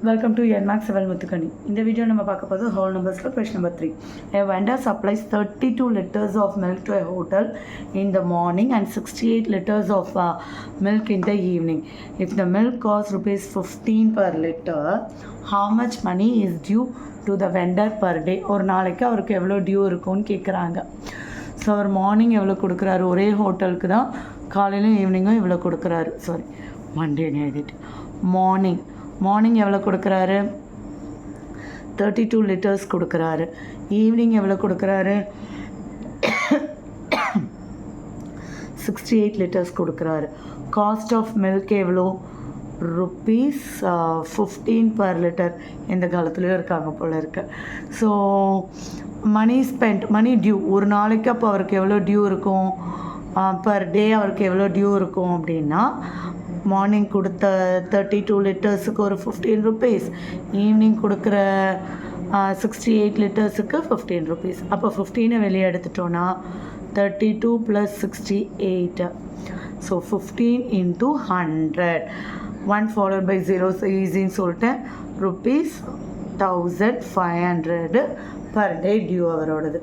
Welcome to NMAX 7 Muthukani. In the video, we will talk about whole numbers. Question number 3. A vendor supplies 32 liters of milk to a hotel in the morning and 68 liters of milk in the evening. If the milk costs rupees 15 per liter, how much money is due to the vendor per day? ஒரு நாளைக்கு அவருக்கு எவ்வளோ due இருக்கும்னு கேட்குறாங்க. So அவர் morning எவ்வளோ கொடுக்குறாரு, ஒரே ஹோட்டலுக்கு தான் காலையிலும் ஈவினிங்கும் இவ்வளோ கொடுக்குறாரு. சாரி, மண்டேன்னு எழுதிட்டு மார்னிங் எவ்வளோ கொடுக்குறாரு, 32 லிட்டர்ஸ் கொடுக்குறாரு. ஈவினிங் எவ்வளோ கொடுக்குறாரு, 68 லிட்டர்ஸ் கொடுக்குறாரு. காஸ்ட் ஆஃப் மில்க் எவ்வளோ, ருப்பீஸ் 15 பர் லிட்டர். எந்த காலத்துலேயும் இருக்காங்க போல் இருக்கு. ஸோ மணி டியூ, ஒரு நாளைக்கு அப்போ அவருக்கு எவ்வளோ டியூ இருக்கும், பர் டே அவருக்கு எவ்வளோ டியூ இருக்கும் அப்படின்னா, மார்னிங் கொடுத்த 32 லிட்டர்ஸுக்கு ஒரு 15 ருபீஸ், ஈவினிங் கொடுக்குற 68 லிட்டர்ஸுக்கு 15 ருபீஸ். அப்போ 15 வெளியே எடுத்துட்டோன்னா 32 + 68. ஸோ 15 × 100, 1 followed by 0 ஈஸின்னு சொல்லிட்டேன். ருபீஸ் 1500 பர் டே டியூ அவரோடது.